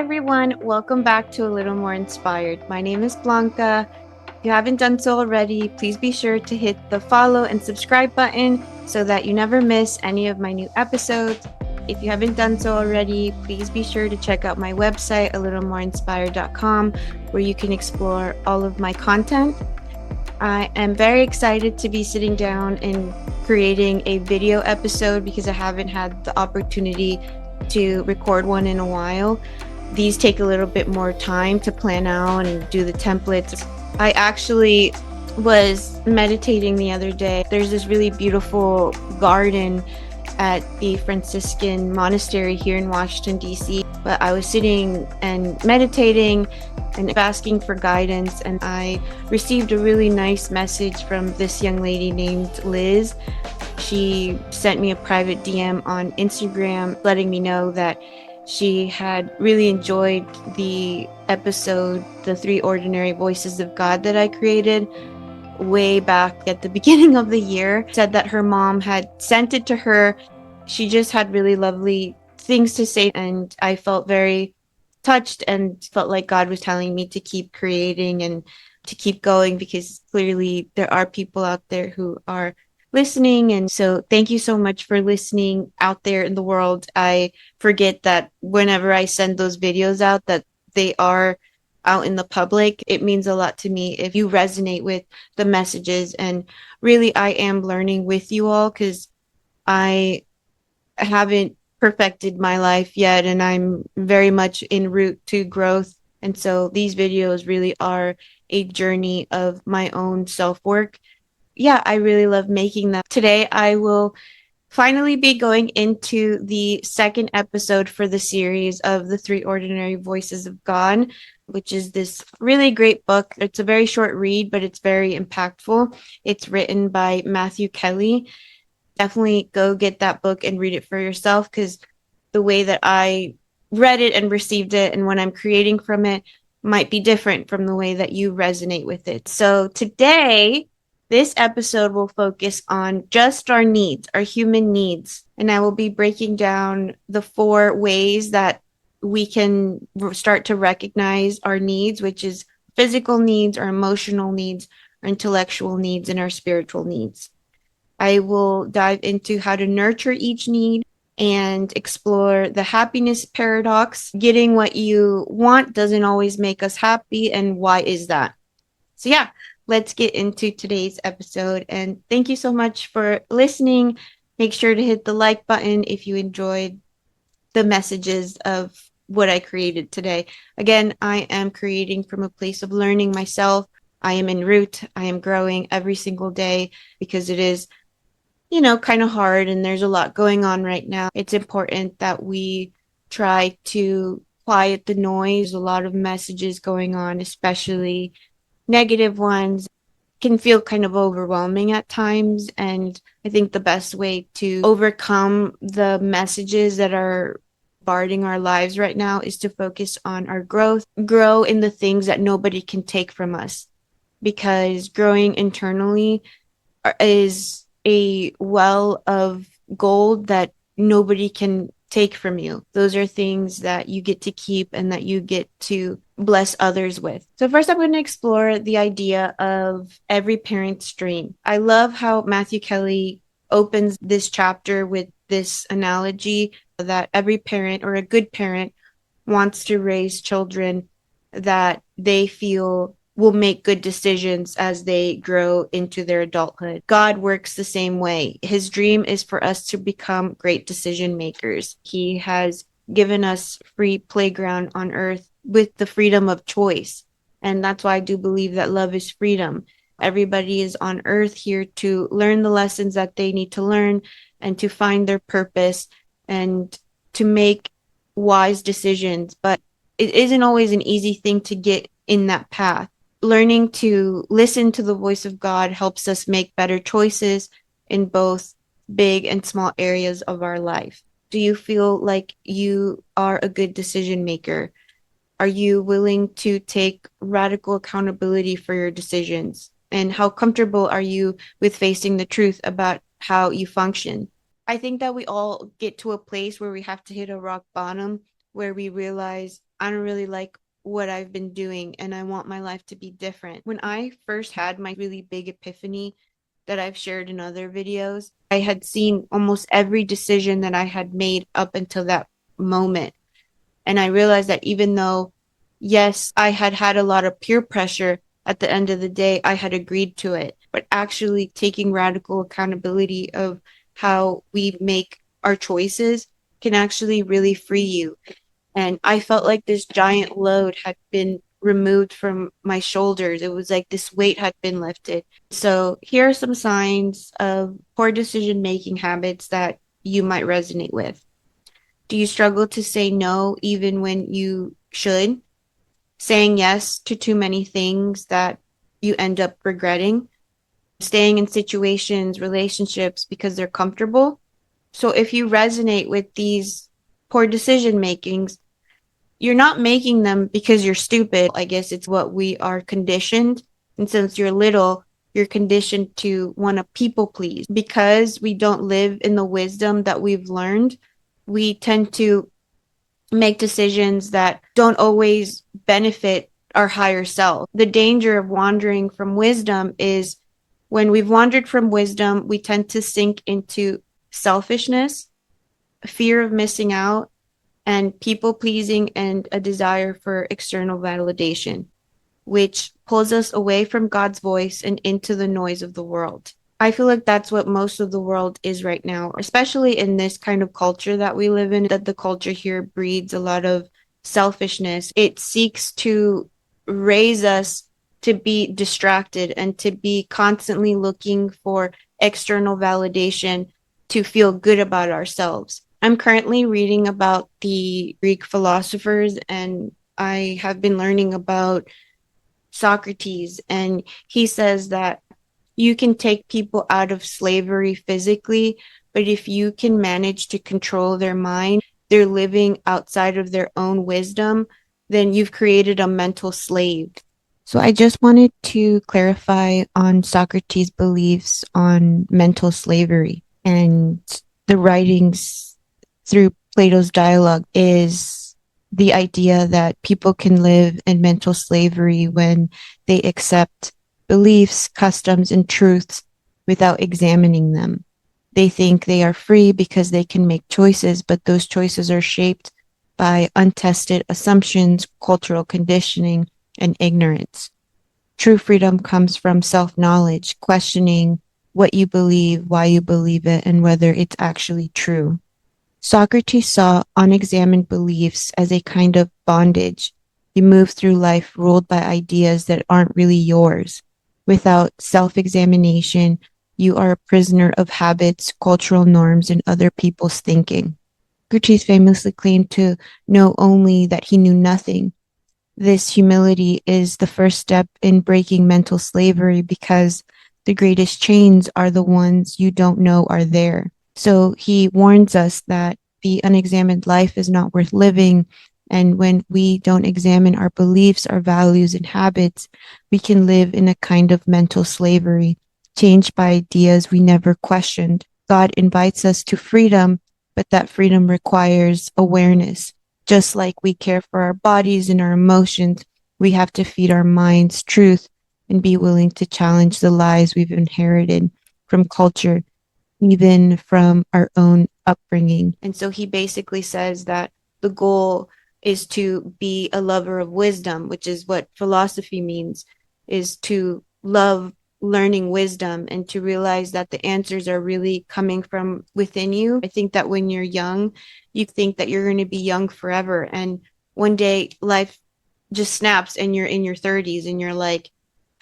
everyone, welcome back to A Little More Inspired. My name is Blanca. If you haven't done so already, please be sure to hit the follow and subscribe button so that you never miss any of my new episodes. If you haven't done so already, please be sure to check out my website, alittle.moreinspired.com, where you can explore all of my content. I am very excited to be sitting down and creating a video episode because I haven't had the opportunity to record one in a while. These take a little bit more time to plan out and do the templates. I actually was meditating the other day. There's this really beautiful garden at the Franciscan monastery here in Washington, D.C. But I was sitting and meditating and asking for guidance, and I received a really nice message from this young lady named Liz. She sent me a private DM on Instagram letting me know that she had really enjoyed the episode, The Three Ordinary Voices of God, that I created way back at the beginning of the year. Said that her mom had sent it to her. She just had really lovely things to say, and I felt very touched and felt like God was telling me to keep creating and to keep going because clearly there are people out there who are listening. And so thank you so much for listening out there in the world. I forget that whenever I send those videos out that they are out in the public. It means a lot to me if you resonate with the messages. And really, I am learning with you all because I haven't perfected my life yet, and I'm very much en route to growth. And so these videos really are a journey of my own self work. Yeah, I really love making them. Today, I will finally be going into the second episode for the series of The Three Ordinary Voices of God, which is this really great book. It's a very short read, but it's very impactful. It's written by Matthew Kelly. Definitely go get that book and read it for yourself because the way that I read it and received it and what I'm creating from it might be different from the way that you resonate with it. So today, this episode will focus on just our needs, our human needs. And I will be breaking down the 4 ways that we can start to recognize our needs, which is physical needs, our emotional needs, our intellectual needs, and our spiritual needs. I will dive into how to nurture each need and explore the happiness paradox. Getting what you want doesn't always make us happy, and why is that? So, yeah, let's get into today's episode. And thank you so much for listening. Make sure to hit the like button if you enjoyed the messages of what I created today. Again, I am creating from a place of learning myself. I am en route. I am growing every single day because it is, kind of hard and there's a lot going on right now. It's important that we try to quiet the noise. A lot of messages going on, especially negative ones, can feel kind of overwhelming at times. And I think the best way to overcome the messages that are bombarding our lives right now is to focus on our growth, grow in the things that nobody can take from us. Because growing internally is a well of gold that nobody can take from you. Those are things that you get to keep and that you get to bless others with. So first I'm going to explore the idea of every parent's dream. I love how Matthew Kelly opens this chapter with this analogy that every parent or a good parent wants to raise children that they feel will make good decisions as they grow into their adulthood. God works the same way. His dream is for us to become great decision makers. He has given us free playground on earth with the freedom of choice. And that's why I do believe that love is freedom. Everybody is on earth here to learn the lessons that they need to learn and to find their purpose and to make wise decisions. But it isn't always an easy thing to get in that path. Learning to listen to the voice of God helps us make better choices in both big and small areas of our life. Do you feel like you are a good decision maker? Are you willing to take radical accountability for your decisions? And how comfortable are you with facing the truth about how you function? I think that we all get to a place where we have to hit a rock bottom where we realize I don't really like what I've been doing and I want my life to be different. When I first had my really big epiphany that I've shared in other videos, I had seen almost every decision that I had made up until that moment. And I realized that even though, yes, I had had a lot of peer pressure, at the end of the day, I had agreed to it. But actually taking radical accountability of how we make our choices can actually really free you. And I felt like this giant load had been removed from my shoulders. It was like this weight had been lifted. So, here are some signs of poor decision making habits that you might resonate with. Do you struggle to say no even when you should? Saying yes to too many things that you end up regretting? Staying in situations, relationships because they're comfortable? So, if you resonate with these poor decision makings, you're not making them because you're stupid. I guess it's what we are conditioned. And since you're little, you're conditioned to want to people please. Because we don't live in the wisdom that we've learned, we tend to make decisions that don't always benefit our higher self. The danger of wandering from wisdom is when we've wandered from wisdom, we tend to sink into selfishness, fear of missing out, and people pleasing and a desire for external validation, which pulls us away from God's voice and into the noise of the world. I feel like that's what most of the world is right now, especially in this kind of culture that we live in, that the culture here breeds a lot of selfishness. It seeks to raise us to be distracted and to be constantly looking for external validation to feel good about ourselves. I'm currently reading about the Greek philosophers, and I have been learning about Socrates, and he says that you can take people out of slavery physically, but if you can manage to control their mind, they're living outside of their own wisdom, then you've created a mental slave. So I just wanted to clarify on Socrates' beliefs on mental slavery, and the writings through Plato's dialogue is the idea that people can live in mental slavery when they accept beliefs, customs, and truths without examining them. They think they are free because they can make choices, but those choices are shaped by untested assumptions, cultural conditioning, and ignorance. True freedom comes from self knowledge, questioning what you believe, why you believe it, and whether it's actually true. Socrates saw unexamined beliefs as a kind of bondage. You move through life ruled by ideas that aren't really yours. Without self examination, you are a prisoner of habits, cultural norms, and other people's thinking. Socrates famously claimed to know only that he knew nothing. This humility is the first step in breaking mental slavery because the greatest chains are the ones you don't know are there. So he warns us that the unexamined life is not worth living. And when we don't examine our beliefs, our values, and habits, we can live in a kind of mental slavery, changed by ideas we never questioned. God invites us to freedom, but that freedom requires awareness. Just like we care for our bodies and our emotions, we have to feed our minds truth and be willing to challenge the lies we've inherited from culture, even from our own upbringing. And so he basically says that the goal is to be a lover of wisdom, which is what philosophy means, is to love learning wisdom and to realize that the answers are really coming from within you. I think that when you're young, you think that you're going to be young forever. And one day life just snaps and you're in your 30s and you're like,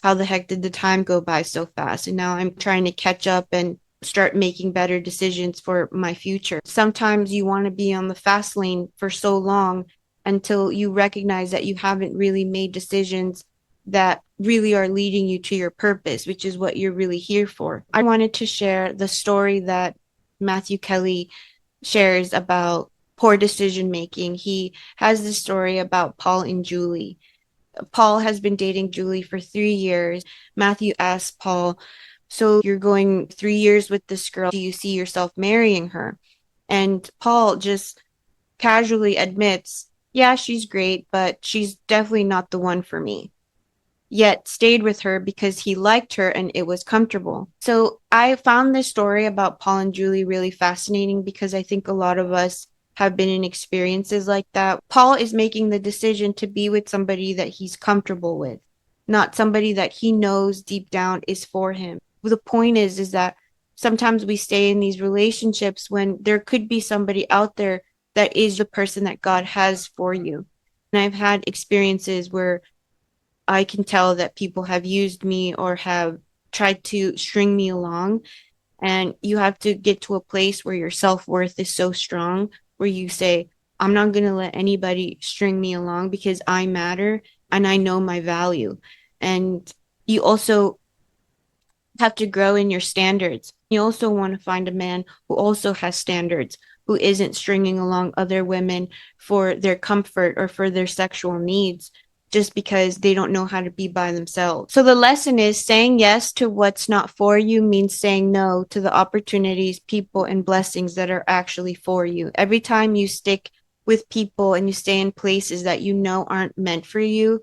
how the heck did the time go by so fast? And now I'm trying to catch up and start making better decisions for my future. Sometimes you want to be on the fast lane for so long until you recognize that you haven't really made decisions that really are leading you to your purpose, which is what you're really here for. I wanted to share the story that Matthew Kelly shares about poor decision making. He has this story about Paul and Julie. Paul has been dating Julie for 3 years. Matthew asks Paul, so you're going 3 years with this girl. Do you see yourself marrying her? And Paul just casually admits, Yeah, she's great, but she's definitely not the one for me. Yet stayed with her because he liked her and it was comfortable. So I found this story about Paul and Julie really fascinating because I think a lot of us have been in experiences like that. Paul is making the decision to be with somebody that he's comfortable with, not somebody that he knows deep down is for him. The point is that sometimes we stay in these relationships when there could be somebody out there that is the person that God has for you. And I've had experiences where I can tell that people have used me or have tried to string me along. And you have to get to a place where your self worth is so strong, where you say, I'm not going to let anybody string me along because I matter and I know my value. And you also have to grow in your standards. You also want to find a man who also has standards, who isn't stringing along other women for their comfort or for their sexual needs just because they don't know how to be by themselves. So the lesson is saying yes to what's not for you means saying no to the opportunities, people, and blessings that are actually for you. Every time you stick with people and you stay in places that you know aren't meant for you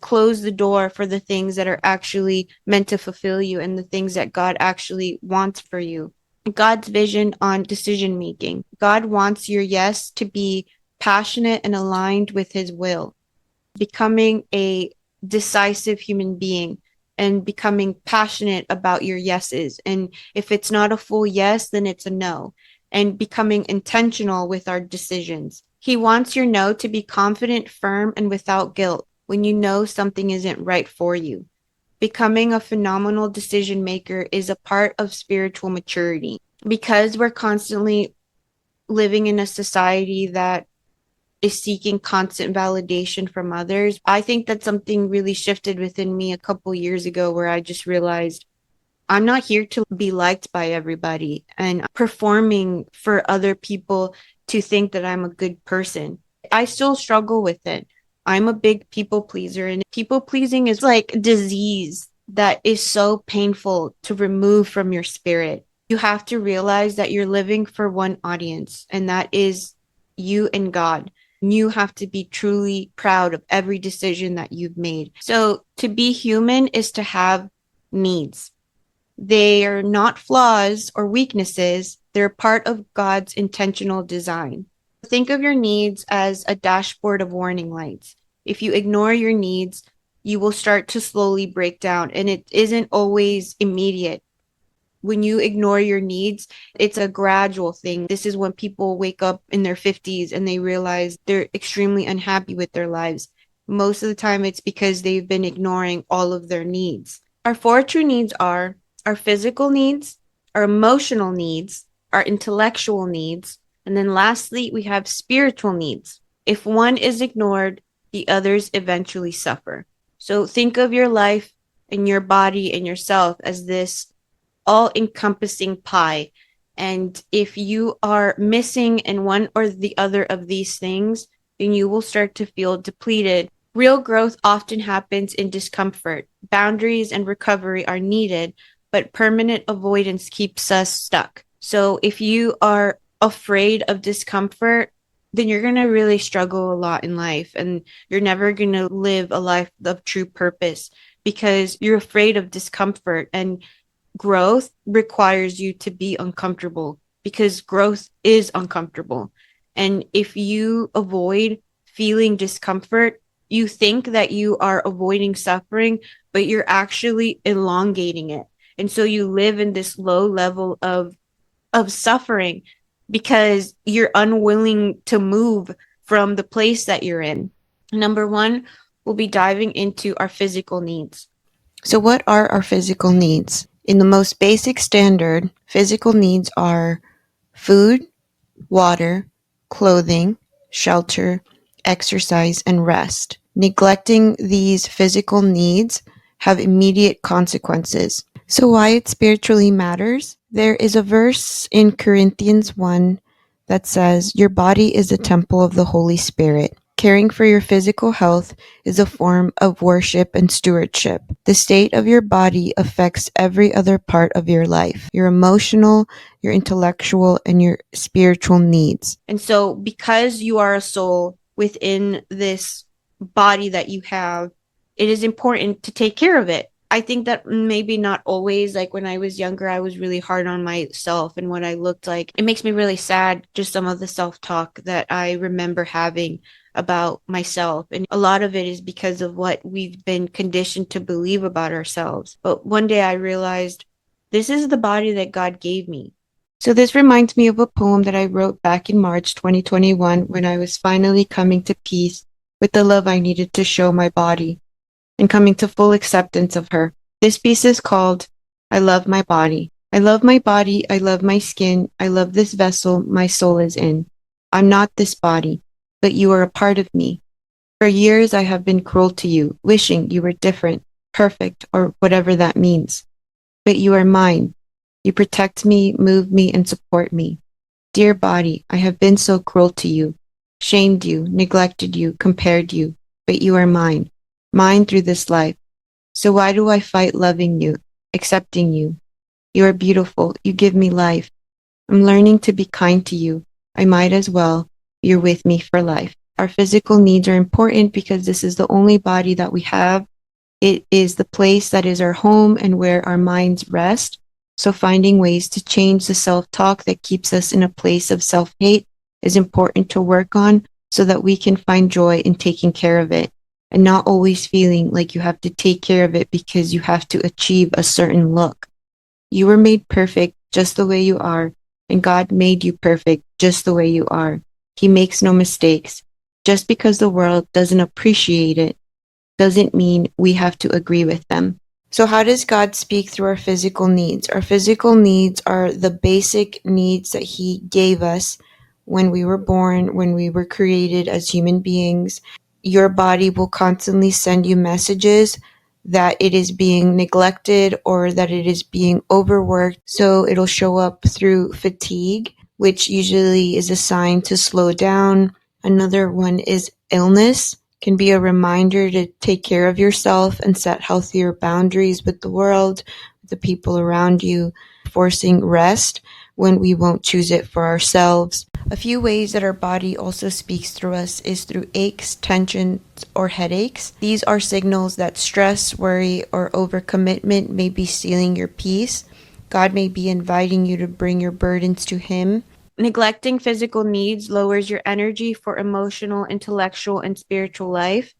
close the door for the things that are actually meant to fulfill you and the things that God actually wants for you. God's vision on decision making. God wants your yes to be passionate and aligned with his will, becoming a decisive human being and becoming passionate about your yeses. And if it's not a full yes, then it's a no. And becoming intentional with our decisions. He wants your no to be confident, firm, and without guilt when you know something isn't right for you. Becoming a phenomenal decision maker is a part of spiritual maturity. Because we're constantly living in a society that is seeking constant validation from others. I think that something really shifted within me a couple years ago where I just realized I'm not here to be liked by everybody and performing for other people to think that I'm a good person. I still struggle with it. I'm a big people pleaser, and people pleasing is like a disease that is so painful to remove from your spirit. You have to realize that you're living for one audience, and that is you and God. You have to be truly proud of every decision that you've made. So, to be human is to have needs. They are not flaws or weaknesses, they're part of God's intentional design. Think of your needs as a dashboard of warning lights. If you ignore your needs, you will start to slowly break down, and it isn't always immediate. When you ignore your needs, it's a gradual thing. This is when people wake up in their 50s and they realize they're extremely unhappy with their lives. Most of the time, it's because they've been ignoring all of their needs. Our four true needs are our physical needs, our emotional needs, our intellectual needs, and then lastly, we have spiritual needs. If one is ignored, the others eventually suffer. So think of your life and your body and yourself as this all encompassing pie. And if you are missing in one or the other of these things, then you will start to feel depleted. Real growth often happens in discomfort. Boundaries and recovery are needed, but permanent avoidance keeps us stuck. So if you are afraid of discomfort, then you're going to really struggle a lot in life and you're never going to live a life of true purpose because you're afraid of discomfort. And growth requires you to be uncomfortable because growth is uncomfortable. And if you avoid feeling discomfort, you think that you are avoiding suffering, but you're actually elongating it. And so you live in this low level of suffering because you're unwilling to move from the place that you're in. Number one, we'll be diving into our physical needs. So, what are our physical needs? In the most basic standard, physical needs are food, water, clothing, shelter, exercise, and rest. Neglecting these physical needs have immediate consequences. So why it spiritually matters? There is a verse in Corinthians 1 that says, "Your body is a temple of the Holy Spirit." Caring for your physical health is a form of worship and stewardship. The state of your body affects every other part of your life, your emotional, your intellectual, and your spiritual needs. And so, because you are a soul within this body that you have, it is important to take care of it. I think that maybe not always, like when I was younger, I was really hard on myself and what I looked like. It makes me really sad, just some of the self talk that I remember having about myself. And a lot of it is because of what we've been conditioned to believe about ourselves. But one day I realized this is the body that God gave me. So this reminds me of a poem that I wrote back in March 2021 when I was finally coming to peace with the love I needed to show my body and coming to full acceptance of her. This piece is called I Love My Body. I love my body. I love my skin. I love this vessel my soul is in. I'm not this body, but you are a part of me. For years I have been cruel to you, wishing you were different, perfect, or whatever that means. But you are mine. You protect me, move me, and support me. Dear body, I have been so cruel to you, shamed you, neglected you, compared you, but you are mine, mine through this life. So why do I fight loving you, accepting you? You are beautiful. You give me life. I'm learning to be kind to you. I might as well. You're with me for life. Our physical needs are important because this is the only body that we have. It is the place that is our home and where our minds rest. So finding ways to change the self-talk that keeps us in a place of self-hate is important to work on so that we can find joy in taking care of it and not always feeling like you have to take care of it because you have to achieve a certain look. You were made perfect just the way you are, and God made you perfect just the way you are. He makes no mistakes. Just because the world doesn't appreciate it doesn't mean we have to agree with them. So how does God speak through our physical needs? Our physical needs are the basic needs that He gave us when we were born, when we were created as human beings. Your body will constantly send you messages that it is being neglected or that it is being overworked. So it'll show up through fatigue, which usually is a sign to slow down. Another one is illness, can be a reminder to take care of yourself and set healthier boundaries with the world, with the people around you, forcing rest when we won't choose it for ourselves. A few ways that our body also speaks through us is through aches, tensions, or headaches. These are signals that stress, worry, or overcommitment may be stealing your peace. God may be inviting you to bring your burdens to Him. Neglecting physical needs lowers your energy for emotional, intellectual, and spiritual life.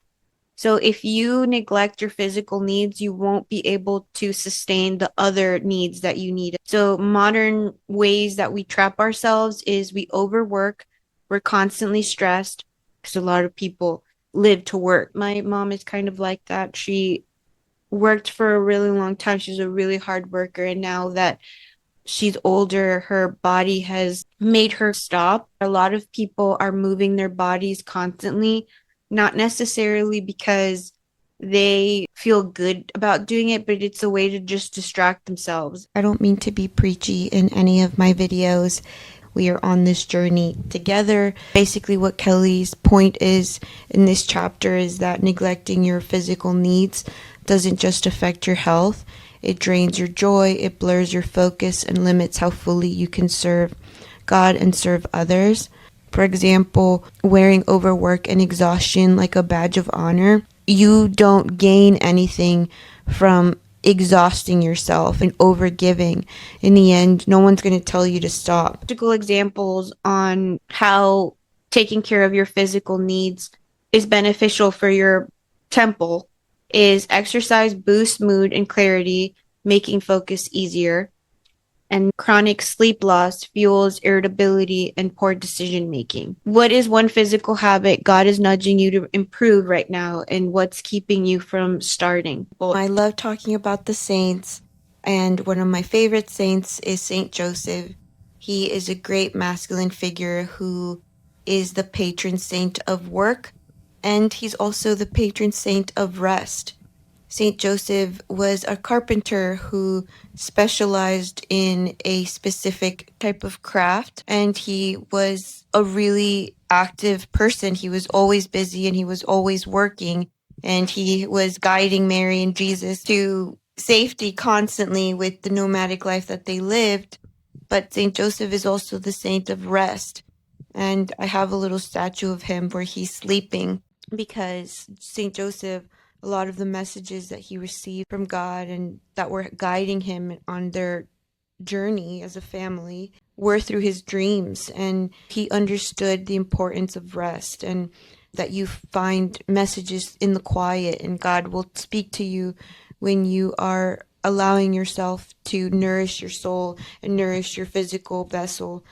So if you neglect your physical needs, you won't be able to sustain the other needs that you need. So modern ways that we trap ourselves is we overwork, we're constantly stressed because a lot of people live to work. My mom is kind of like that. She worked for a really long time. She's a really hard worker. And now that she's older, her body has made her stop. A lot of people are moving their bodies constantly, not necessarily because they feel good about doing it, but it's a way to just distract themselves. I don't mean to be preachy in any of my videos. We are on this journey together. Basically, what Kelly's point is in this chapter is that neglecting your physical needs doesn't just affect your health. It drains your joy, it blurs your focus, and limits how fully you can serve God and serve others. For example, wearing overwork and exhaustion like a badge of honor. You don't gain anything from exhausting yourself and overgiving. In the end, no one's going to tell you to stop. Practical examples on how taking care of your physical needs is beneficial for your temple is exercise boosts mood and clarity, making focus easier. And chronic sleep loss fuels irritability and poor decision making. What is one physical habit God is nudging you to improve right now, and what's keeping you from starting? Well, I love talking about the saints, and one of my favorite saints is Saint Joseph. He is a great masculine figure who is the patron saint of work, and he's also the patron saint of rest. Saint Joseph was a carpenter who specialized in a specific type of craft, and he was a really active person. He was always busy and he was always working, and he was guiding Mary and Jesus to safety constantly with the nomadic life that they lived. But Saint Joseph is also the saint of rest. And I have a little statue of him where he's sleeping, because St. Joseph, a lot of the messages that he received from God and that were guiding him on their journey as a family were through his dreams. And he understood the importance of rest, and that you find messages in the quiet, and God will speak to you when you are allowing yourself to nourish your soul and nourish your physical vessel.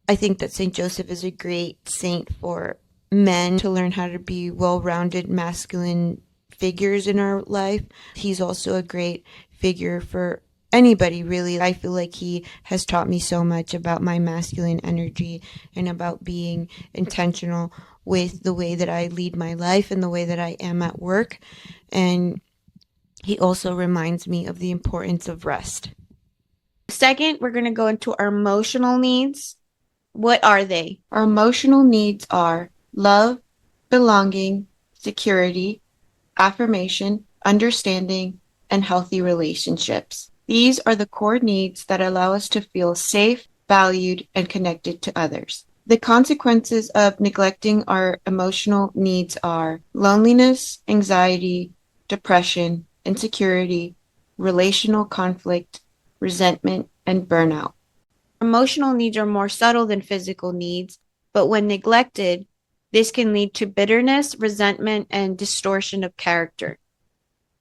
I think that St. Joseph is a great saint for men to learn how to be well-rounded masculine figures in our life. He's also a great figure for anybody, really. I feel like he has taught me so much about my masculine energy and about being intentional with the way that I lead my life and the way that I am at work. And he also reminds me of the importance of rest. Second, we're going to go into our emotional needs. What are they? Our emotional needs are love, belonging, security, affirmation, understanding, and healthy relationships. These are the core needs that allow us to feel safe, valued, and connected to others. The consequences of neglecting our emotional needs are loneliness, anxiety, depression, insecurity, relational conflict, resentment, and burnout. Emotional needs are more subtle than physical needs, but when neglected, this can lead to bitterness, resentment, and distortion of character.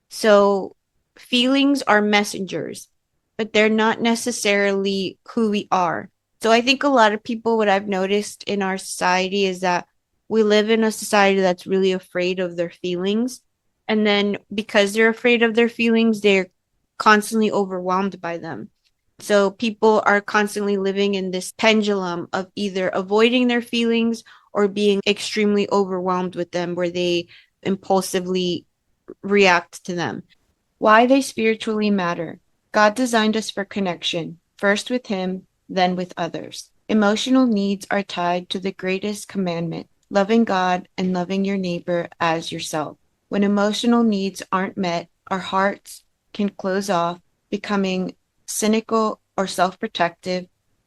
So, feelings are messengers, but they're not necessarily who we are. So, I think a lot of people, what I've noticed in our society is that we live in a society that's really afraid of their feelings. And then because they're afraid of their feelings, they're constantly overwhelmed by them. So people are constantly living in this pendulum of either avoiding their feelings or being extremely overwhelmed with them, where they impulsively react to them. Why they spiritually matter. God designed us for connection, first with Him, then with others. Emotional needs are tied to the greatest commandment, loving God and loving your neighbor as yourself. When emotional needs aren't met, our hearts can close off, becoming cynical or self-protective,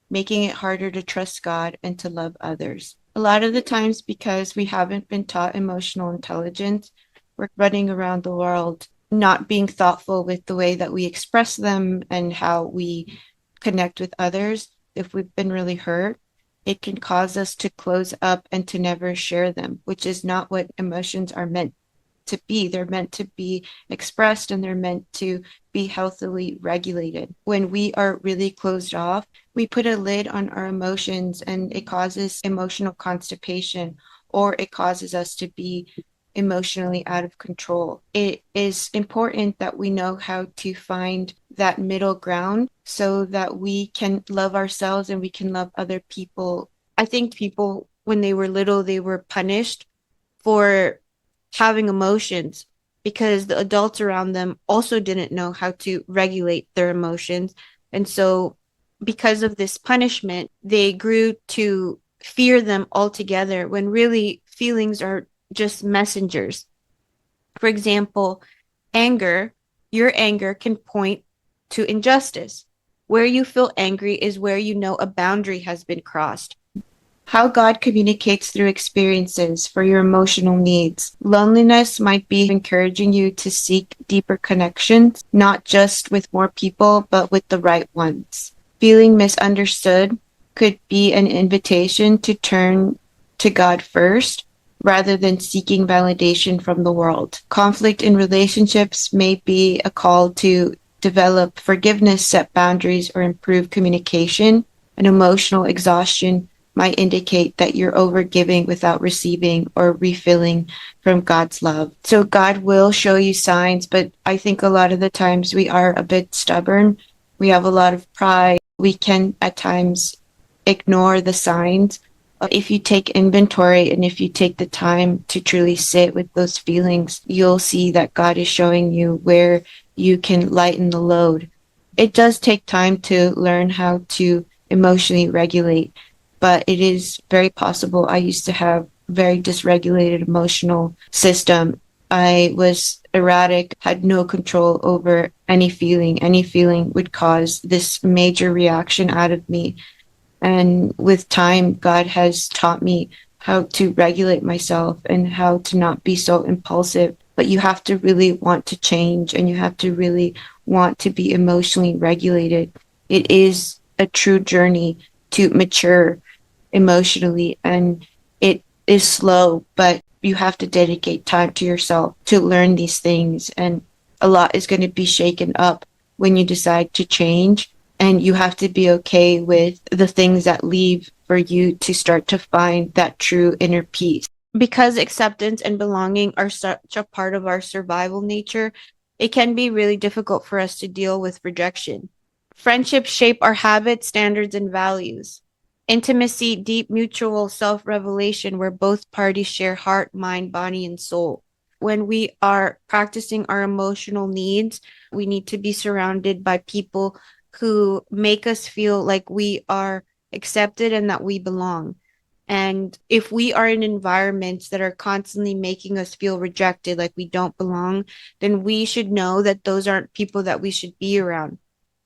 making it harder to trust God and to love others. A lot of the times, because we haven't been taught emotional intelligence, we're running around the world not being thoughtful with the way that we express them and how we connect with others. If we've been really hurt, it can cause us to close up and to never share them, which is not what emotions are meant to be. They're meant to be expressed, and they're meant to be healthily regulated. When we are really closed off, we put a lid on our emotions, and it causes emotional constipation, or it causes us to be emotionally out of control. It is important that we know how to find that middle ground so that we can love ourselves and we can love other people. I think people, when they were little, they were punished for having emotions because the adults around them also didn't know how to regulate their emotions. And so, because of this punishment, they grew to fear them altogether, when really feelings are just messengers. For example, anger, your anger can point to injustice. Where you feel angry is where you know a boundary has been crossed. How God communicates through experiences for your emotional needs. Loneliness might be encouraging you to seek deeper connections, not just with more people, but with the right ones. Feeling misunderstood could be an invitation to turn to God first, rather than seeking validation from the world. Conflict in relationships may be a call to develop forgiveness, set boundaries, or improve communication. And emotional exhaustion might indicate that you're overgiving without receiving or refilling from God's love. So God will show you signs, but I think a lot of the times we are a bit stubborn. We have a lot of pride. We can at times ignore the signs. If you take inventory and if you take the time to truly sit with those feelings, you'll see that God is showing you where you can lighten the load. It does take time to learn how to emotionally regulate, but it is very possible. I used to have very dysregulated emotional system. I was erratic, had no control over any feeling. Any feeling would cause this major reaction out of me. And with time, God has taught me how to regulate myself and how to not be so impulsive. But you have to really want to change and you have to really want to be emotionally regulated. It is a true journey to mature emotionally, and it is slow, but you have to dedicate time to yourself to learn these things. And a lot is going to be shaken up when you decide to change, and you have to be okay with the things that leave for you to start to find that true inner peace. Because acceptance and belonging are such a part of our survival nature, it can be really difficult for us to deal with rejection. Friendships shape our habits, standards, and values. Intimacy, deep mutual self revelation, where both parties share heart, mind, body, and soul. When we are practicing our emotional needs, we need to be surrounded by people who make us feel like we are accepted and that we belong. And if we are in environments that are constantly making us feel rejected, like we don't belong, then we should know that those aren't people that we should be around.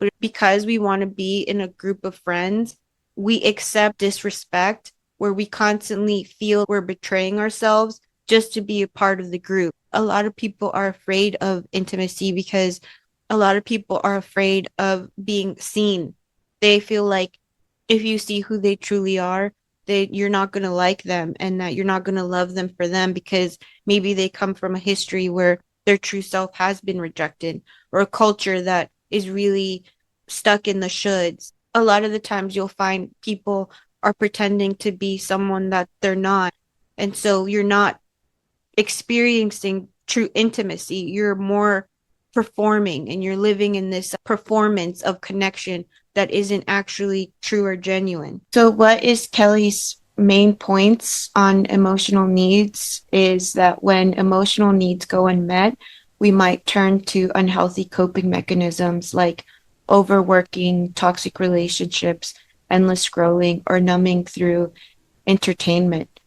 But because we want to be in a group of friends, we accept disrespect where we constantly feel we're betraying ourselves just to be a part of the group. A lot of people are afraid of intimacy because a lot of people are afraid of being seen. They feel like if you see who they truly are, that you're not going to like them and that you're not going to love them for them because maybe they come from a history where their true self has been rejected, or a culture that is really stuck in the shoulds. A lot of the times you'll find people are pretending to be someone that they're not. And so you're not experiencing true intimacy. You're more performing and you're living in this performance of connection that isn't actually true or genuine. So, what is Kelly's main points on emotional needs is that when emotional needs go unmet, we might turn to unhealthy coping mechanisms like overworking, toxic relationships, endless scrolling, or numbing through entertainment.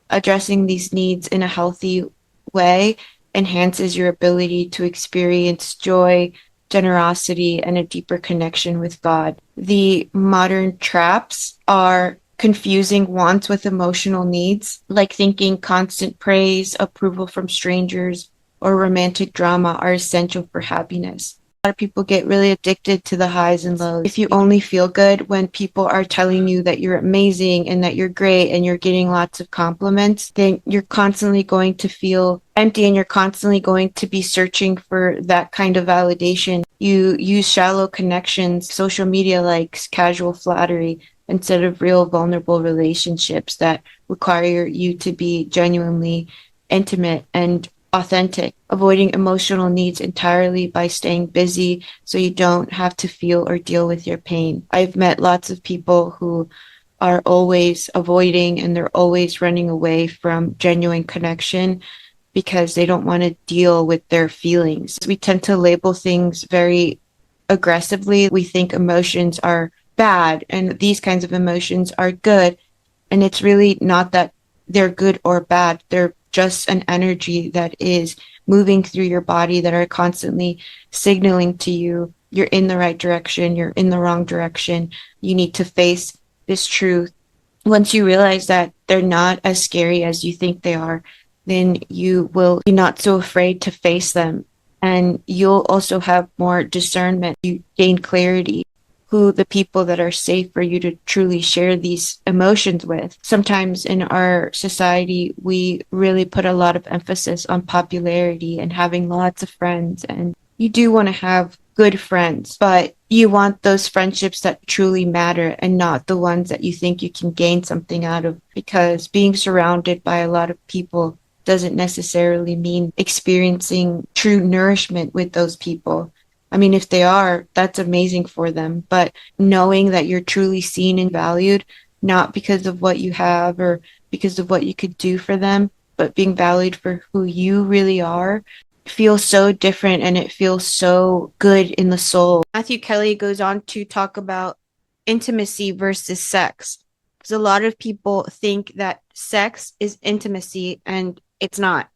Addressing these needs in a healthy way enhances your ability to experience joy, generosity, and a deeper connection with God. The modern traps are confusing wants with emotional needs, like thinking constant praise, approval from strangers, or romantic drama are essential for happiness. A lot of people get really addicted to the highs and lows. If you only feel good when people are telling you that you're amazing and that you're great and you're getting lots of compliments, then you're constantly going to feel empty and you're constantly going to be searching for that kind of validation. You use shallow connections, social media likes, casual flattery instead of real vulnerable relationships that require you to be genuinely intimate and authentic, avoiding emotional needs entirely by staying busy so you don't have to feel or deal with your pain. I've met lots of people who are always avoiding and they're always running away from genuine connection because they don't want to deal with their feelings. We tend to label things very aggressively. We think emotions are bad and these kinds of emotions are good. And it's really not that they're good or bad. They're just an energy that is moving through your body that are constantly signaling to you you're in the right direction, you're in the wrong direction. You need to face this truth. Once you realize that they're not as scary as you think they are, then you will be not so afraid to face them. And you'll also have more discernment. You gain clarity who the people that are safe for you to truly share these emotions with. Sometimes in our society, we really put a lot of emphasis on popularity and having lots of friends. And you do want to have good friends, but you want those friendships that truly matter and not the ones that you think you can gain something out of, because being surrounded by a lot of people doesn't necessarily mean experiencing true nourishment with those people. I mean, if they are, that's amazing for them. But knowing that you're truly seen and valued, not because of what you have or because of what you could do for them, but being valued for who you really are, feels so different and it feels so good in the soul. Matthew Kelly goes on to talk about intimacy versus sex. Because a lot of people think that sex is intimacy and it's not.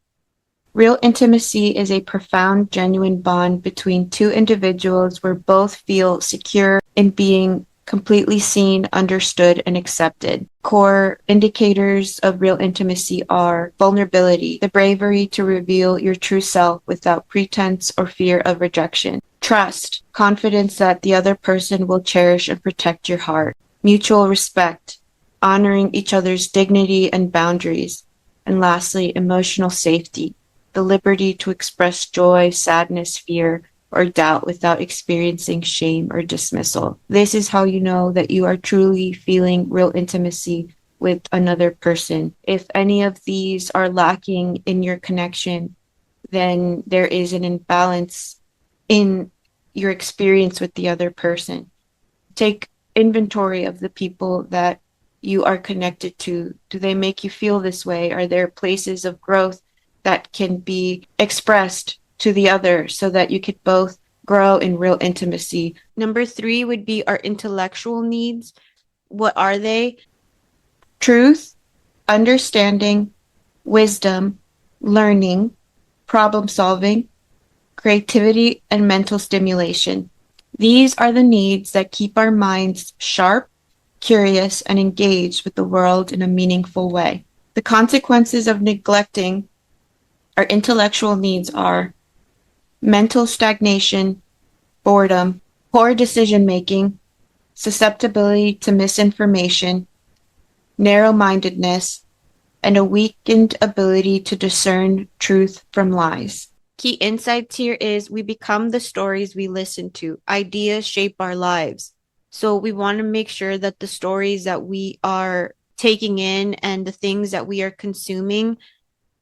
Real intimacy is a profound, genuine bond between two individuals where both feel secure in being completely seen, understood, and accepted. Core indicators of real intimacy are vulnerability, the bravery to reveal your true self without pretense or fear of rejection. Trust, confidence that the other person will cherish and protect your heart. Mutual respect, honoring each other's dignity and boundaries. And lastly, emotional safety, the liberty to express joy, sadness, fear, or doubt without experiencing shame or dismissal. This is how you know that you are truly feeling real intimacy with another person. If any of these are lacking in your connection, then there is an imbalance in your experience with the other person. Take inventory of the people that you are connected to. Do they make you feel this way? Are there places of growth that can be expressed to the other so that you could both grow in real intimacy? Number 3 would be our intellectual needs. What are they? Truth, understanding, wisdom, learning, problem solving, creativity, and mental stimulation. These are the needs that keep our minds sharp, curious, and engaged with the world in a meaningful way. The consequences of neglecting our intellectual needs are mental stagnation, boredom, poor decision making, susceptibility to misinformation, narrow mindedness, and a weakened ability to discern truth from lies. Key insights here is we become the stories we listen to. Ideas shape our lives. So we want to make sure that the stories that we are taking in and the things that we are consuming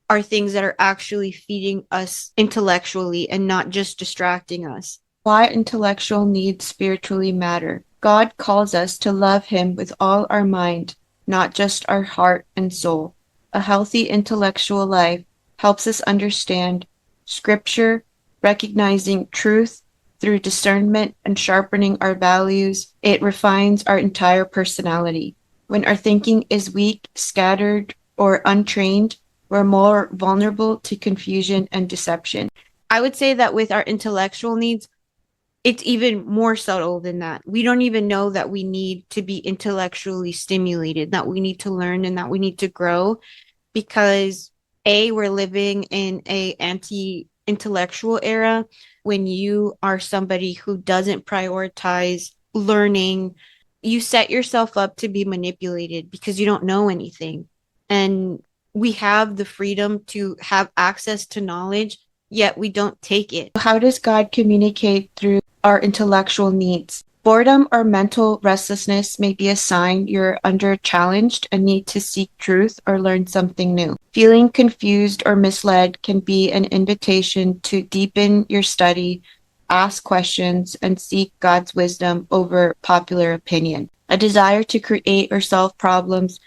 are things that are actually feeding us intellectually and not just distracting us. Why intellectual needs spiritually matter. God calls us to love Him with all our mind, not just our heart and soul. A healthy intellectual life helps us understand Scripture, recognizing truth through discernment and sharpening our values. It refines our entire personality. When our thinking is weak, scattered, or untrained, we're more vulnerable to confusion and deception. I would say that with our intellectual needs, it's even more subtle than that. We don't even know that we need to be intellectually stimulated, that we need to learn and that we need to grow because we're living in a anti-intellectual era. When you are somebody who doesn't prioritize learning, you set yourself up to be manipulated because you don't know anything. And we have the freedom to have access to knowledge, yet we don't take it. How does God communicate through our intellectual needs? Boredom or mental restlessness may be a sign you're under challenged and need to seek truth or learn something new. Feeling confused or misled can be an invitation to deepen your study, ask questions, and seek God's wisdom over popular opinion. A desire to create or solve problems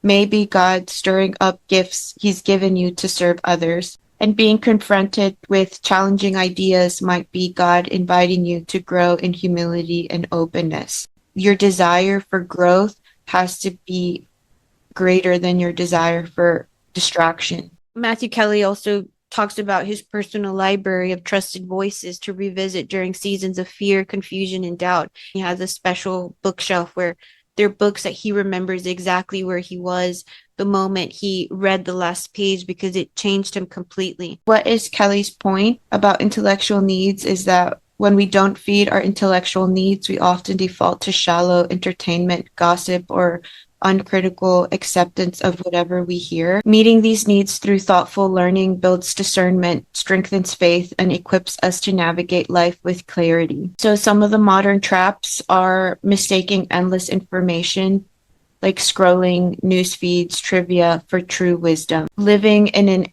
may be God stirring up gifts He's given you to serve others. And being confronted with challenging ideas might be God inviting you to grow in humility and openness. Your desire for growth has to be greater than your desire for distraction. Matthew Kelly also talks about his personal library of trusted voices to revisit during seasons of fear, confusion, and doubt. He has a special bookshelf where there are books that he remembers exactly where he was the moment he read the last page because it changed him completely. What is Kelly's point about intellectual needs is that when we don't feed our intellectual needs, we often default to shallow entertainment, gossip, or uncritical acceptance of whatever we hear. Meeting these needs through thoughtful learning builds discernment, strengthens faith, and equips us to navigate life with clarity. So some of the modern traps are mistaking endless information, like scrolling news feeds, trivia for true wisdom, living in an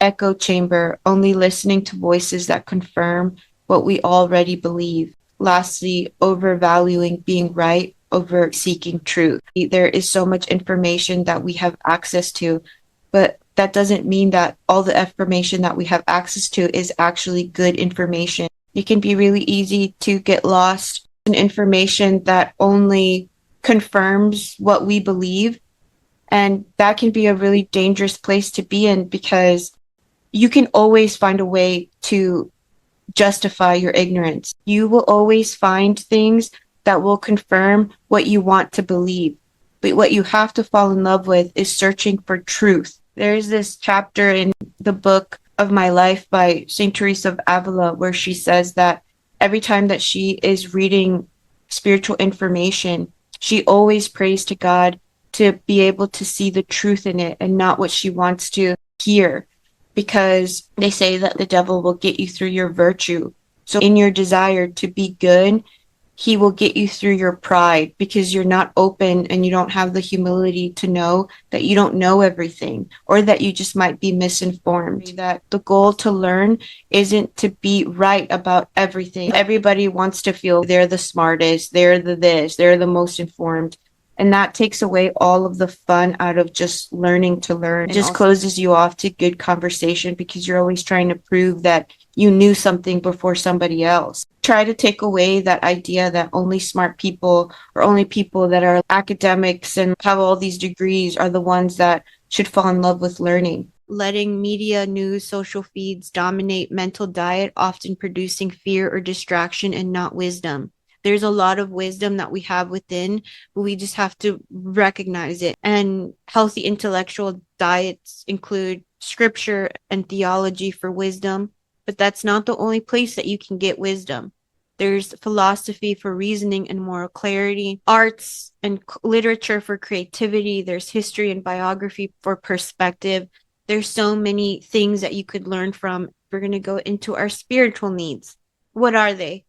echo chamber, only listening to voices that confirm what we already believe. Lastly, overvaluing being right over seeking truth. There is so much information that we have access to, but that doesn't mean that all the information that we have access to is actually good information. It can be really easy to get lost in information that only confirms what we believe. And that can be a really dangerous place to be in because you can always find a way to justify your ignorance. You will always find things that will confirm what you want to believe. But what you have to fall in love with is searching for truth. There's this chapter in the book of my life by St. Teresa of Avila where she says that every time that she is reading spiritual information, she always prays to God to be able to see the truth in it and not what she wants to hear, because they say that the devil will get you through your virtue. So in your desire to be good, he will get you through your pride because you're not open and you don't have the humility to know that you don't know everything or that you just might be misinformed. That the goal to learn isn't to be right about everything. Everybody wants to feel they're the smartest, they're the this, they're the most informed. And that takes away all of the fun out of just learning to learn. It just closes you off to good conversation because you're always trying to prove that you knew something before somebody else. Try to take away that idea that only smart people or only people that are academics and have all these degrees are the ones that should fall in love with learning. Letting media, news, social feeds dominate mental diet, often producing fear or distraction and not wisdom. There's a lot of wisdom that we have within, but we just have to recognize it. And healthy intellectual diets include scripture and theology for wisdom, but that's not the only place that you can get wisdom. There's philosophy for reasoning and moral clarity, arts and literature for creativity. There's history and biography for perspective. There's so many things that you could learn from. We're going to go into our spiritual needs. What are they?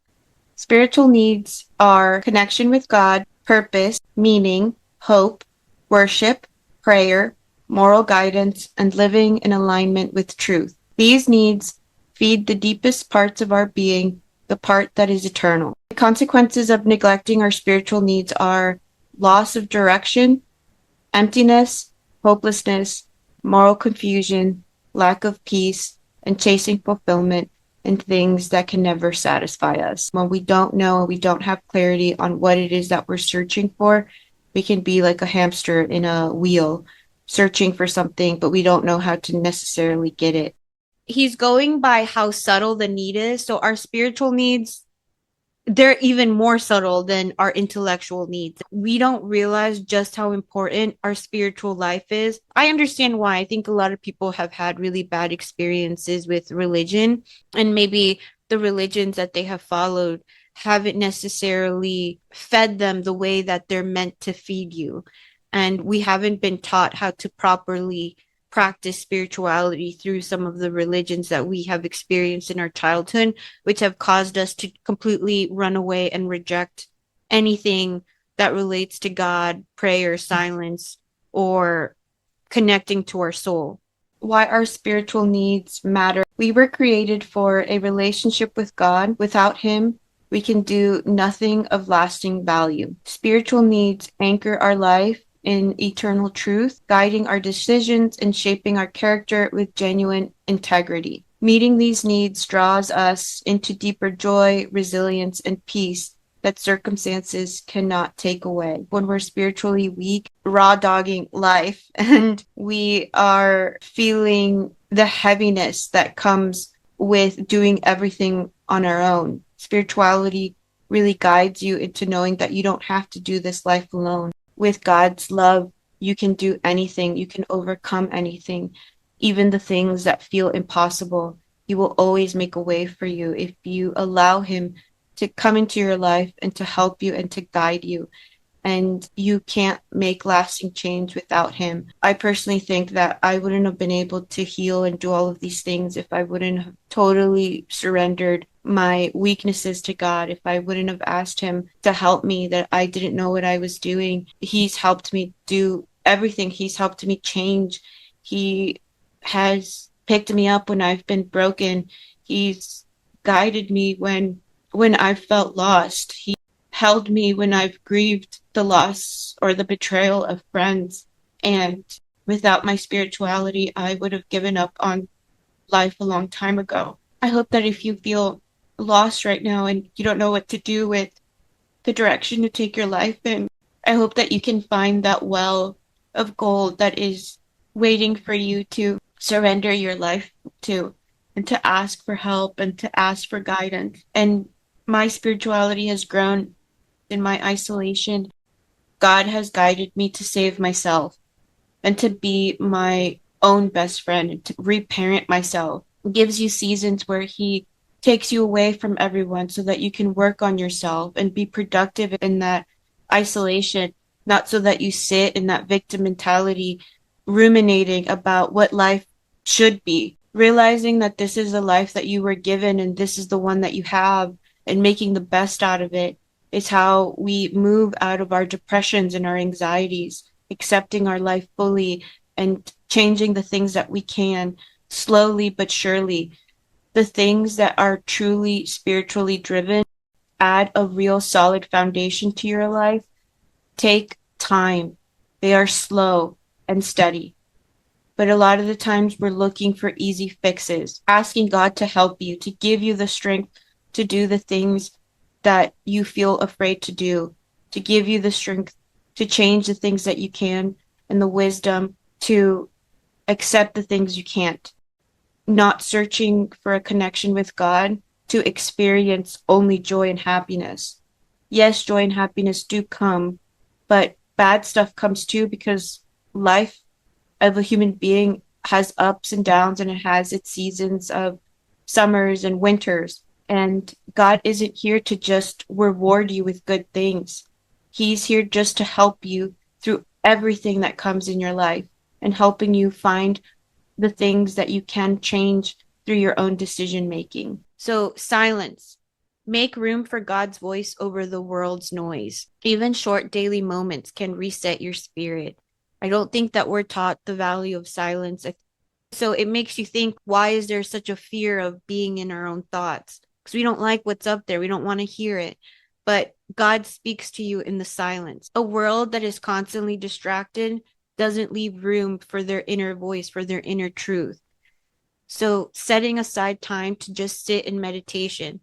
Spiritual needs are connection with God, purpose, meaning, hope, worship, prayer, moral guidance, and living in alignment with truth. These needs feed the deepest parts of our being, the part that is eternal. The consequences of neglecting our spiritual needs are loss of direction, emptiness, hopelessness, moral confusion, lack of peace, and chasing fulfillment in things that can never satisfy us. When we don't know and we don't have clarity on what it is that we're searching for, we can be like a hamster in a wheel, searching for something, but we don't know how to necessarily get it. He's going by how subtle the need is. So our spiritual needs, they're even more subtle than our intellectual needs. We don't realize just how important our spiritual life is. I understand why. I think a lot of people have had really bad experiences with religion, and maybe the religions that they have followed haven't necessarily fed them the way that they're meant to feed you. And we haven't been taught how to properly practice spirituality through some of the religions that we have experienced in our childhood, which have caused us to completely run away and reject anything that relates to God, prayer, silence, or connecting to our soul. Why our spiritual needs matter. We were created for a relationship with God. Without Him, we can do nothing of lasting value. Spiritual needs anchor our life in eternal truth, guiding our decisions and shaping our character with genuine integrity. Meeting these needs draws us into deeper joy, resilience, and peace that circumstances cannot take away. When we're spiritually weak, raw dogging life, and we are feeling the heaviness that comes with doing everything on our own, spirituality really guides you into knowing that you don't have to do this life alone. With God's love, you can do anything. You can overcome anything, even the things that feel impossible. He will always make a way for you if you allow Him to come into your life and to help you and to guide you. And you can't make lasting change without Him. I personally think that I wouldn't have been able to heal and do all of these things if I wouldn't have totally surrendered my weaknesses to God, if I wouldn't have asked Him to help me, that I didn't know what I was doing. He's helped me do everything. He's helped me change. He has picked me up when I've been broken. He's guided me when I've felt lost. He held me when I've grieved the loss or the betrayal of friends. And without my spirituality, I would have given up on life a long time ago. I hope that if you feel lost right now and you don't know what to do with the direction to take your life in, I hope that you can find that well of gold that is waiting for you to surrender your life to, and to ask for help and to ask for guidance. And my spirituality has grown In my isolation, God has guided me to save myself and to be my own best friend and to reparent myself. It gives you seasons where He takes you away from everyone so that you can work on yourself and be productive in that isolation, not so that you sit in that victim mentality, ruminating about what life should be, realizing that this is the life that you were given and this is the one that you have, and making the best out of it is how we move out of our depressions and our anxieties, accepting our life fully and changing the things that we can slowly but surely. The things that are truly spiritually driven add a real solid foundation to your life. Take time. They are slow and steady. But a lot of the times we're looking for easy fixes, asking God to help you, to give you the strength to do the things that you feel afraid to do, to give you the strength to change the things that you can and the wisdom to accept the things you can't. Not searching for a connection with God to experience only joy and happiness. Yes, joy and happiness do come, but bad stuff comes too because life of a human being has ups and downs and it has its seasons of summers and winters. And God isn't here to just reward you with good things. He's here just to help you through everything that comes in your life and helping you find the things that you can change through your own decision making. So, silence. Make room for God's voice over the world's noise. Even short daily moments can reset your spirit. I don't think that we're taught the value of silence. So it makes you think, why is there such a fear of being in our own thoughts? Because we don't like what's up there. We don't want to hear it. But God speaks to you in the silence. A world that is constantly distracted doesn't leave room for their inner voice, for their inner truth. So setting aside time to just sit in meditation.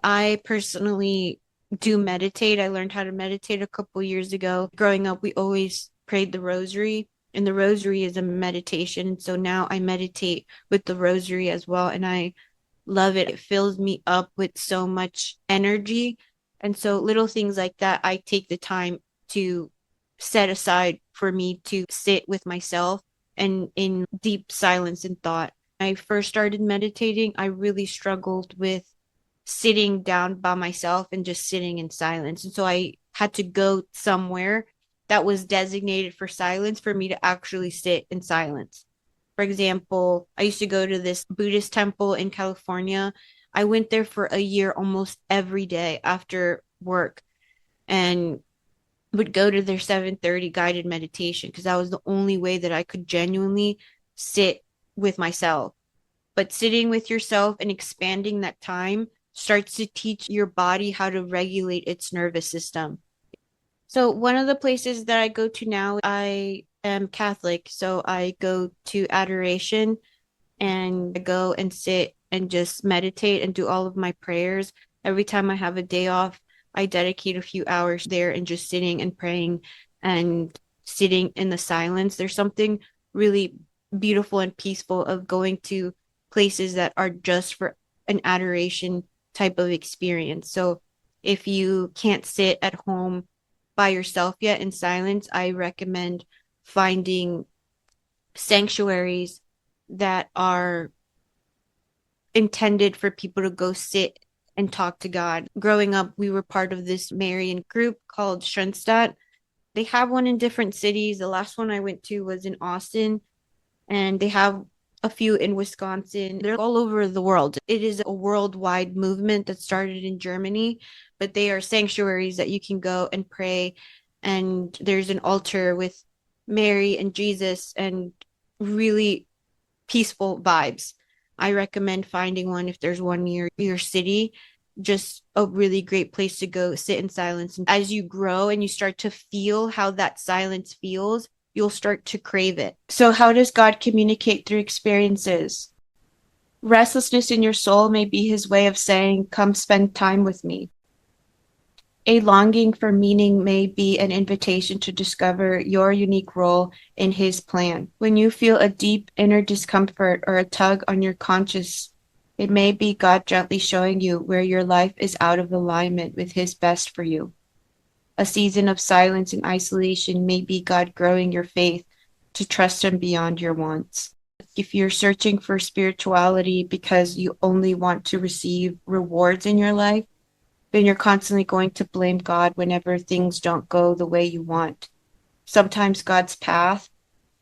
I personally do meditate. I learned how to meditate a couple years ago. Growing up, we always prayed the rosary, and the rosary is a meditation. And so now I meditate with the rosary as well, and I love it. It fills me up with so much energy. And so little things like that, I take the time to set aside for me to sit with myself and in deep silence and thought. When I first started meditating, I really struggled with sitting down by myself and just sitting in silence. And so I had to go somewhere that was designated for silence for me to actually sit in silence. For example, I used to go to this Buddhist temple in California. I went there for a year almost every day after work and would go to their 7:30 guided meditation because that was the only way that I could genuinely sit with myself. But sitting with yourself and expanding that time starts to teach your body how to regulate its nervous system. So one of the places that I go to now, I am Catholic, so I go to adoration and I go and sit and just meditate and do all of my prayers. Every time I have a day off, I dedicate a few hours there and just sitting and praying and sitting in the silence. There's something really beautiful and peaceful of going to places that are just for an adoration type of experience. So if you can't sit at home by yourself yet in silence, I recommend finding sanctuaries that are intended for people to go sit and talk to God. Growing up, we were part of this Marian group called Schoenstatt. They have one in different cities. The last one I went to was in Austin, and they have a few in Wisconsin. They're all over the world. It is a worldwide movement that started in Germany, but they are sanctuaries that you can go and pray. And there's an altar with Mary and Jesus and really peaceful vibes. I recommend finding one if there's one near your city. Just a really great place to go sit in silence. And as you grow and you start to feel how that silence feels, you'll start to crave it. So, how does God communicate through experiences? Restlessness in your soul may be his way of saying, come spend time with me. A longing for meaning may be an invitation to discover your unique role in his plan. When you feel a deep inner discomfort or a tug on your conscience, it may be God gently showing you where your life is out of alignment with his best for you. A season of silence and isolation may be God growing your faith to trust Him beyond your wants. If you're searching for spirituality because you only want to receive rewards in your life, then you're constantly going to blame God whenever things don't go the way you want. Sometimes God's path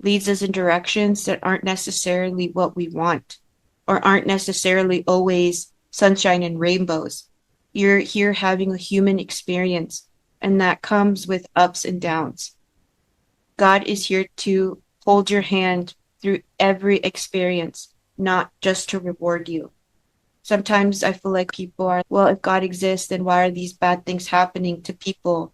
leads us in directions that aren't necessarily what we want or aren't necessarily always sunshine and rainbows. You're here having a human experience, and that comes with ups and downs. God is here to hold your hand through every experience, not just to reward you. Sometimes I feel like people are, well, if God exists, then why are these bad things happening to people?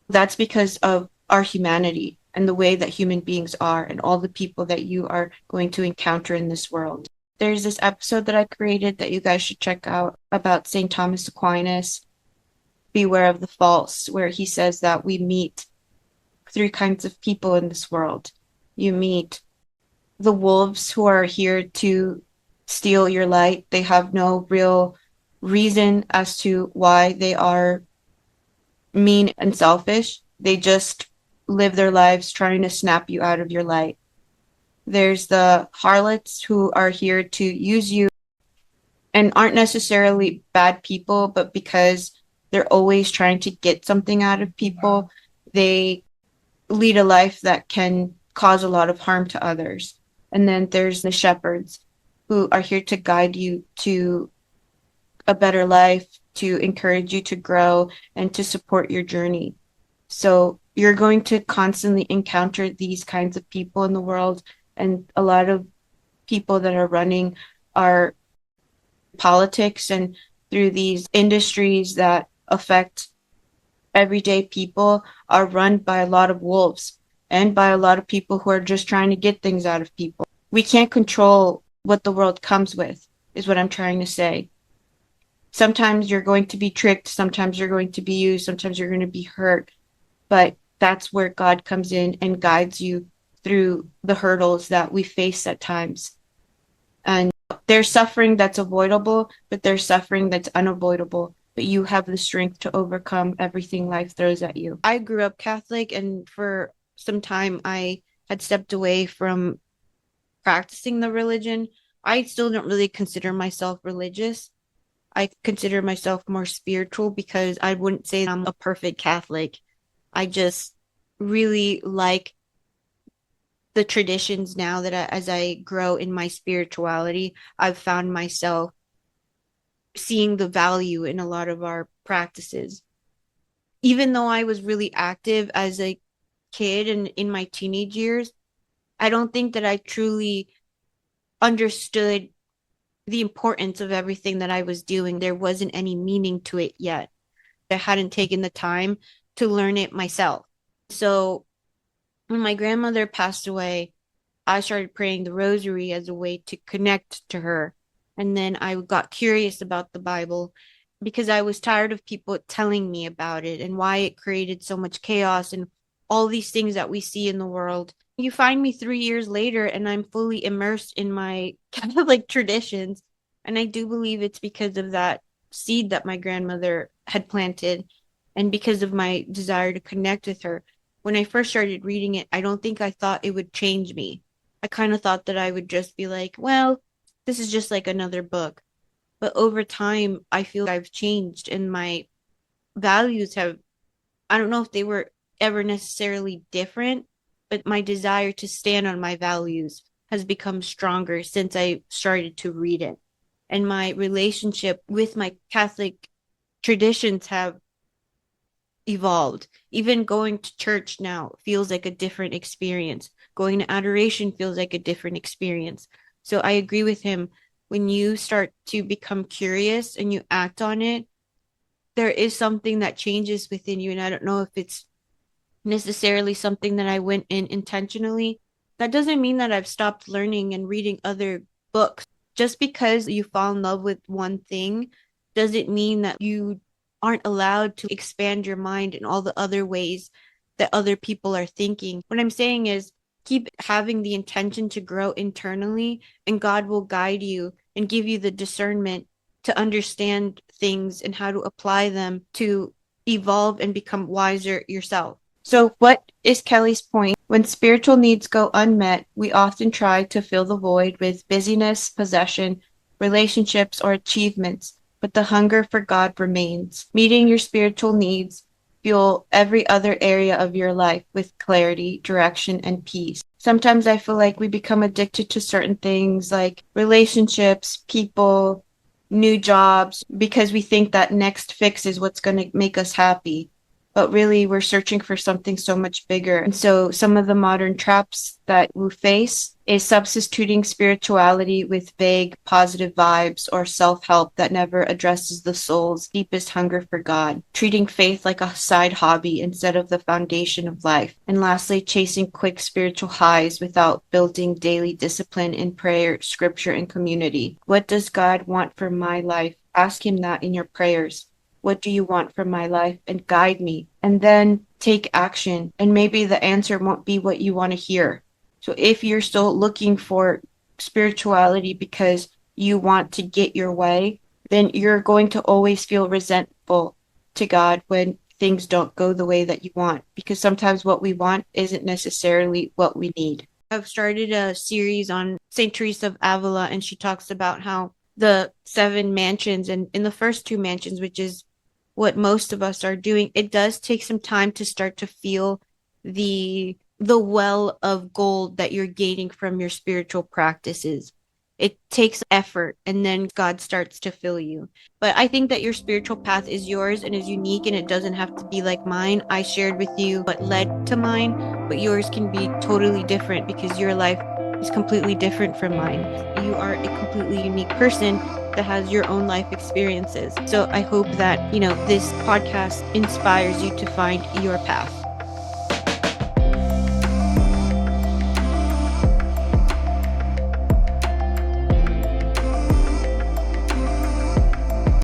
That's because of our humanity and the way that human beings are and all the people that you are going to encounter in this world. There's this episode that I created that you guys should check out about St. Thomas Aquinas, Beware of the False, where he says that we meet three kinds of people in this world. You meet the wolves who are here to steal your light. They have no real reason as to why they are mean and selfish. They just live their lives trying to snap you out of your light. There's the harlots who are here to use you and aren't necessarily bad people, but because they're always trying to get something out of people, they lead a life that can cause a lot of harm to others. And then there's the shepherds who are here to guide you to a better life, to encourage you to grow and to support your journey. So you're going to constantly encounter these kinds of people in the world. And a lot of people that are running our politics and through these industries that affect everyday people are run by a lot of wolves and by a lot of people who are just trying to get things out of people. We can't control what the world comes with, is what I'm trying to say. Sometimes you're going to be tricked, sometimes you're going to be used, sometimes you're going to be hurt, but that's where God comes in and guides you through the hurdles that we face at times. And there's suffering that's avoidable, but there's suffering that's unavoidable. But you have the strength to overcome everything life throws at you. I grew up Catholic, and for some time I had stepped away from practicing the religion. I still don't really consider myself religious. I consider myself more spiritual because I wouldn't say I'm a perfect Catholic. I just really like the traditions now that as I grow in my spirituality, I've found myself seeing the value in a lot of our practices. Even though I was really active as a kid and in my teenage years, I don't think that I truly understood the importance of everything that I was doing. There wasn't any meaning to it yet. I hadn't taken the time to learn it myself. So when my grandmother passed away, I started praying the rosary as a way to connect to her. And then I got curious about the Bible because I was tired of people telling me about it and why it created so much chaos and all these things that we see in the world. You find me 3 years later and I'm fully immersed in my Catholic traditions. And I do believe it's because of that seed that my grandmother had planted and because of my desire to connect with her. When I first started reading it, I don't think I thought it would change me. I kind of thought that I would just be like, well, this is just like another book. But over time, I feel I've changed and my values have, I don't know if they were ever necessarily different, but my desire to stand on my values has become stronger since I started to read it. And my relationship with my Catholic traditions have evolved. Even going to church now feels like a different experience. Going to adoration feels like a different experience. So I agree with him. When you start to become curious and you act on it, there is something that changes within you. And I don't know if it's necessarily something that I went in intentionally. That doesn't mean that I've stopped learning and reading other books. Just because you fall in love with one thing doesn't mean that you aren't allowed to expand your mind in all the other ways that other people are thinking. What I'm saying is keep having the intention to grow internally, and God will guide you and give you the discernment to understand things and how to apply them to evolve and become wiser yourself. So, what is Kelly's point? When spiritual needs go unmet, we often try to fill the void with busyness, possession, relationships, or achievements, but the hunger for God remains. Meeting your spiritual needs fuel every other area of your life with clarity, direction, and peace. Sometimes I feel like we become addicted to certain things like relationships, people, new jobs, because we think that next fix is what's going to make us happy. But really, we're searching for something so much bigger. And so, some of the modern traps that we face is substituting spirituality with vague positive vibes or self help that never addresses the soul's deepest hunger for God, treating faith like a side hobby instead of the foundation of life. And lastly, chasing quick spiritual highs without building daily discipline in prayer, scripture, and community. What does God want for my life? Ask Him that in your prayers. What do you want from my life? And guide me. And then take action. And maybe the answer won't be what you want to hear. So if you're still looking for spirituality because you want to get your way, then you're going to always feel resentful to God when things don't go the way that you want. Because sometimes what we want isn't necessarily what we need. I've started a series on St. Teresa of Avila, and she talks about how the 7 mansions, and in the first 2 mansions, which is what most of us are doing, it does take some time to start to feel the well of gold that you're gaining from your spiritual practices. It takes effort, and then God starts to fill you. But I think that your spiritual path is yours and is unique, and it doesn't have to be like mine. I shared with you what led to mine, but yours can be totally different because your life is completely different from mine. You are a completely unique person that has your own life experiences. So I hope that, this podcast inspires you to find your path.